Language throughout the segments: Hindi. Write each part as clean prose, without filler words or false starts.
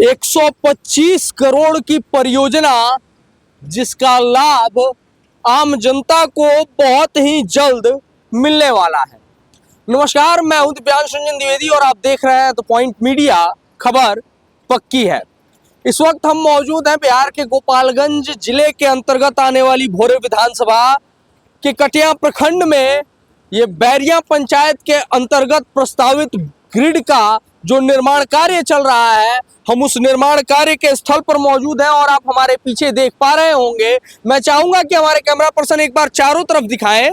125 करोड़ की परियोजना जिसका लाभ आम जनता को बहुत ही जल्द मिलने वाला है। नमस्कार, मैं हूं दिव्यांश रंजन द्विवेदी और आप देख रहे हैं द पॉइंट मीडिया। खबर पक्की है। इस वक्त हम मौजूद हैं बिहार के गोपालगंज जिले के अंतर्गत आने वाली भोरे विधानसभा के कटिया प्रखंड में ये बैरिया पंचायत के अंतर्गत प्रस्तावित ग्रिड का जो निर्माण कार्य चल रहा है, हम उस निर्माण कार्य के स्थल पर मौजूद हैं और आप हमारे पीछे देख पा रहे होंगे। मैं चाहूंगा कि हमारे कैमरा पर्सन एक बार चारों तरफ दिखाएं।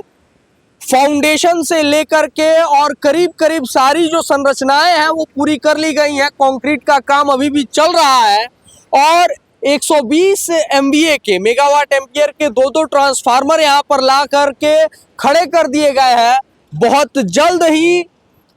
फाउंडेशन से लेकर के और करीब करीब सारी जो संरचनाएं हैं वो पूरी कर ली गई हैं। कंक्रीट का काम अभी भी चल रहा है और 120 MVA के मेगावाट एम्पियर के दो ट्रांसफार्मर यहां पर ला करके खड़े कर दिए गए हैं। बहुत जल्द ही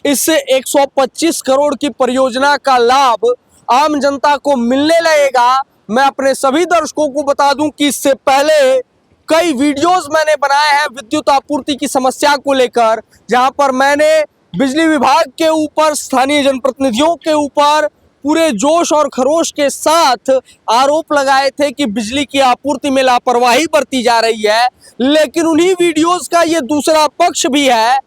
इस 125 करोड़ की परियोजना का लाभ आम जनता को मिलने लगेगा। मैं अपने सभी दर्शकों को बता दूं कि इससे पहले कई वीडियोस मैंने बनाए हैं विद्युत आपूर्ति की समस्या को लेकर, जहां पर मैंने बिजली विभाग के ऊपर, स्थानीय जनप्रतिनिधियों के ऊपर पूरे जोश और खरोश के साथ आरोप लगाए थे कि बिजली की आपूर्ति में लापरवाही बरती जा रही है। लेकिन उन्हीं वीडियोस का ये दूसरा पक्ष भी है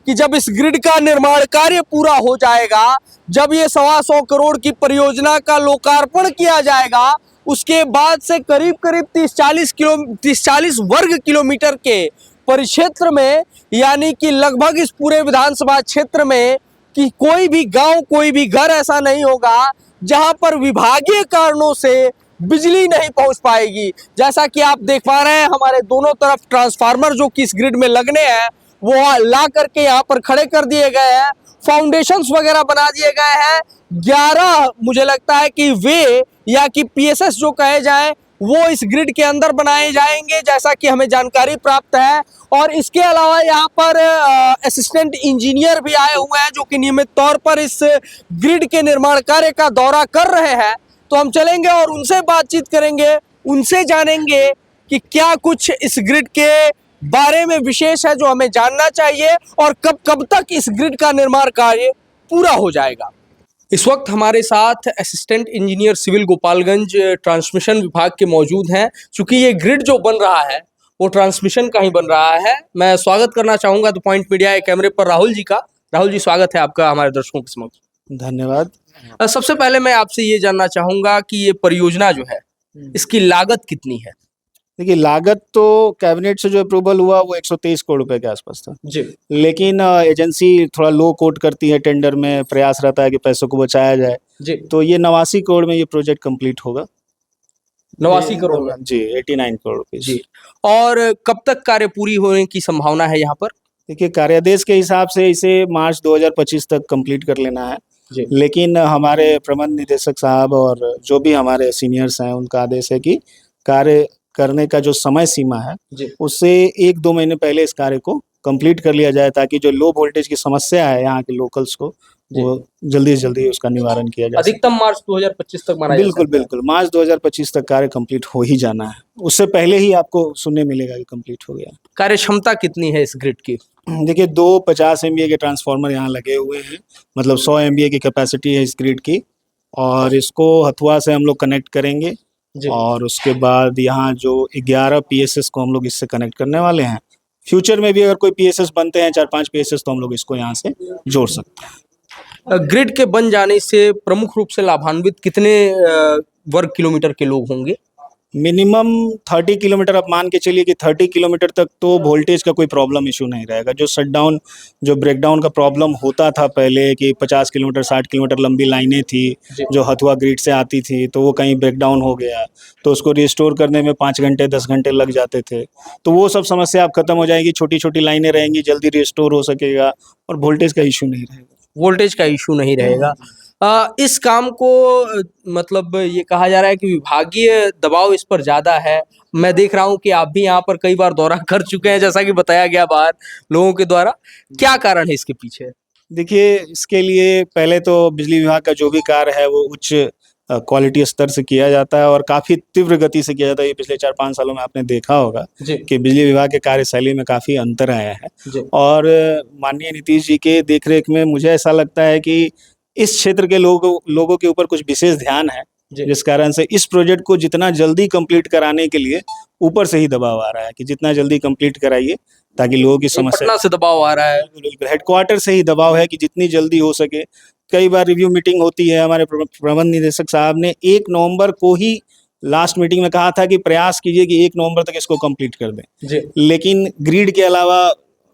कि जब इस ग्रिड का निर्माण कार्य पूरा हो जाएगा, जब ये 125 करोड़ की परियोजना का लोकार्पण किया जाएगा, उसके बाद से करीब करीब 30-40 वर्ग किलोमीटर के परिक्षेत्र में, यानी कि लगभग इस पूरे विधानसभा क्षेत्र में कि कोई भी गांव, कोई भी घर ऐसा नहीं होगा जहां पर विभागीय कारणों से बिजली नहीं पहुंच पाएगी। जैसा कि आप देख पा रहे हैं, हमारे दोनों तरफ ट्रांसफार्मर जो कि इस ग्रिड में लगने हैं वो ला करके यहाँ पर खड़े कर दिए गए हैं। फाउंडेशंस वगैरह बना दिए गए हैं। 11 मुझे लगता है कि वे या कि PSS जो कहे जाए वो इस ग्रिड के अंदर बनाए जाएंगे, जैसा कि हमें जानकारी प्राप्त है। और इसके अलावा यहाँ पर असिस्टेंट इंजीनियर भी आए हुए हैं जो कि नियमित तौर पर इस ग्रिड के निर्माण कार्य का दौरा कर रहे हैं। तो हम चलेंगे और उनसे बातचीत करेंगे, उनसे जानेंगे कि क्या कुछ इस ग्रिड के बारे में विशेष है जो हमें जानना चाहिए और कब तक इस ग्रिड का निर्माण कार्य पूरा हो जाएगा। इस वक्त हमारे साथ assistant engineer civil Gopalganj transmission विभाग के मौजूद हैं। चूंकि ये ग्रिड जो बन रहा है वो ट्रांसमिशन का ही बन रहा है। मैं स्वागत करना चाहूंगा द पॉइंट मीडिया के कैमरे पर राहुल जी का। राहुल जी, स्वागत है आपका हमारे दर्शकों के समक्ष। धन्यवाद। सबसे पहले मैं आपसे ये जानना चाहूंगा कि ये परियोजना जो है इसकी लागत कितनी है? देखिए, लागत तो कैबिनेट से जो अप्रूवल हुआ वो 123 करोड़ रुपए के आसपास था जी। लेकिन एजेंसी थोड़ा लो कोट करती है टेंडर में, प्रयास रहता है कि पैसों को बचाया जाए जी। तो ये 89 करोड़ में ये प्रोजेक्ट कंप्लीट होगा। 89 करोड़ में? जी, 89 करोड़ रुपए जी। और कब तक कार्य पूरी होने की संभावना है यहाँ पर? देखिए, कार्यादेश के हिसाब से इसे मार्च 2025 तक कंप्लीट कर लेना है जी। लेकिन हमारे प्रबंध निदेशक साहब और जो भी हमारे सीनियर्स हैं उनका आदेश है कि कार्य करने का जो समय सीमा है उससे 1-2 महीने पहले इस कार्य को कंप्लीट कर लिया जाए, ताकि जो लो वोल्टेज की समस्या है यहाँ के लोकल्स को वो जल्दी से जल्दी उसका निवारण किया जाए। अधिकतम मार्च 2025 तक माना बिल्कुल मार्च 2025 तक कार्य कंप्लीट हो ही जाना है। उससे पहले ही आपको सुनने मिलेगा कि कंप्लीट हो गया। कार्य क्षमता कितनी है इस ग्रिड की? देखिए, 2 50 MVA के ट्रांसफार्मर यहाँ लगे हुए हैं, मतलब 100 MVA की कैपेसिटी है इस ग्रिड की। और इसको हथुआ से हम लोग कनेक्ट करेंगे और उसके बाद यहाँ जो 11 PSS को हम लोग इससे कनेक्ट करने वाले हैं। फ्यूचर में भी अगर कोई PSS बनते हैं, 4-5 PSS, तो हम लोग इसको यहाँ से जोड़ सकते हैं। ग्रिड के बन जाने से प्रमुख रूप से लाभान्वित कितने वर्ग किलोमीटर के लोग होंगे? मिनिमम 30 किलोमीटर आप मान के चलिए कि 30 किलोमीटर तक तो वोल्टेज का कोई प्रॉब्लम इशू नहीं रहेगा। जो शटडाउन, जो ब्रेकडाउन का प्रॉब्लम होता था पहले कि 50 किलोमीटर 60 किलोमीटर लंबी लाइनें थी जो हथुआ ग्रिड से आती थी, तो वो कहीं ब्रेकडाउन हो गया तो उसको रिस्टोर करने में 5 घंटे 10 घंटे लग जाते थे। तो वो सब समस्या अब खत्म हो जाएगी, छोटी छोटी लाइनें रहेंगी, जल्दी रिस्टोर हो सकेगा और वोल्टेज का इशू नहीं रहेगा। वोल्टेज का इशू नहीं रहेगा। इस काम को मतलब ये कहा जा रहा है कि विभागीय दबाव इस पर ज्यादा है। मैं देख रहा हूं कि आप भी यहाँ पर कई बार दौरा कर चुके हैं, जैसा कि बताया गया बाहर लोगों के द्वारा। क्या कारण है इसके पीछे? देखिए, इसके लिए पहले तो बिजली विभाग का जो भी कार्य है वो उच्च क्वालिटी स्तर से किया जाता है और काफी तीव्र गति से किया जाता है। ये पिछले 4-5 सालों में आपने देखा होगा कि बिजली विभाग के कार्यशैली में काफी अंतर आया है। और माननीय नीतीश जी के देखरेख में मुझे ऐसा लगता है कि इस क्षेत्र के लोगों के ऊपर कुछ विशेष ध्यान है जी। जिस कारण से इस प्रोजेक्ट को जितना जल्दी कंप्लीट कराने के लिए ऊपर से ही दबाव आ रहा है कि जितना जल्दी कंप्लीट कराइए ताकि लोगों की समस्या। पटना से दबाव आ रहा है। हेडक्वार्टर से ही दबाव है कि जितनी जल्दी हो सके। कई बार रिव्यू मीटिंग होती है, हमारे प्रबंध निदेशक साहब ने 1 नवंबर को ही लास्ट मीटिंग में कहा था कि प्रयास कीजिए कि 1 नवंबर तक इसको कंप्लीट कर दें। जी। लेकिन ग्रिड के अलावा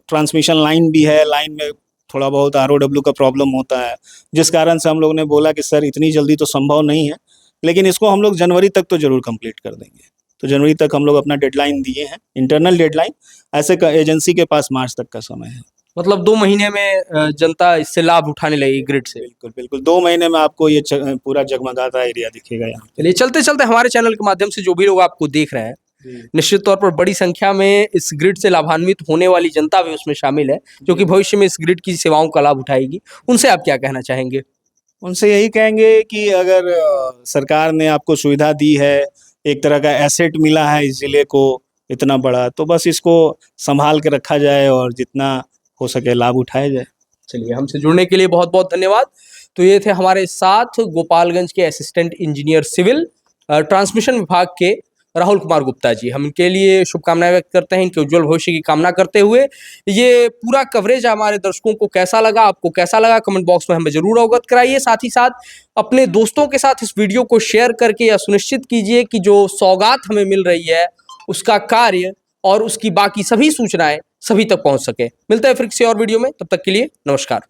ट्रांसमिशन लाइन भी है, लाइन में थोड़ा बहुत आरओडब्ल्यू का प्रॉब्लम होता है, जिस कारण से हम लोगों ने बोला कि सर इतनी जल्दी तो संभव नहीं है, लेकिन इसको हम लोग जनवरी तक तो जरूर कंप्लीट कर देंगे। तो जनवरी तक हम लोग अपना डेडलाइन दिए हैं, इंटरनल डेडलाइन। ऐसे एजेंसी के पास मार्च तक का समय है। मतलब 2 महीने में जनता इससे लाभ उठाने लगेगी ग्रिड से। बिल्कुल बिल्कुल, 2 महीने में आपको ये पूरा जगमगाता एरिया दिखेगा यहाँ। चलिए चलते चलते हमारे चैनल के माध्यम से जो भी लोग आपको देख रहे हैं, निश्चित तौर पर बड़ी संख्या में इस ग्रिड से लाभान्वित होने वाली जनता भी उसमें शामिल है, जो कि भविष्य में इस ग्रिड की सेवाओं का लाभ उठाएगी। उनसे आप क्या कहना चाहेंगे? उनसे यही कहेंगे कि अगर सरकार ने आपको सुविधा दी है, एक तरह का एसेट मिला है इस जिले को इतना बड़ा, तो बस इसको संभाल के रखा जाए और जितना हो सके लाभ उठाया जाए। चलिए, हमसे जुड़ने के लिए बहुत बहुत धन्यवाद। तो ये थे हमारे साथ गोपालगंज के असिस्टेंट इंजीनियर सिविल ट्रांसमिशन विभाग के राहुल कुमार गुप्ता जी। हम इनके लिए शुभकामनाएं व्यक्त करते हैं, इनके उज्जवल भविष्य की कामना करते हुए। ये पूरा कवरेज हमारे दर्शकों को कैसा लगा, आपको कैसा लगा, कमेंट बॉक्स में हमें जरूर अवगत कराइए। साथ ही साथ अपने दोस्तों के साथ इस वीडियो को शेयर करके यह सुनिश्चित कीजिए कि जो सौगात हमें मिल रही है उसका कार्य और उसकी बाकी सभी सूचनाएं सभी तक पहुंच सके। मिलते हैं फिर किसी और वीडियो में, तब तक के लिए नमस्कार।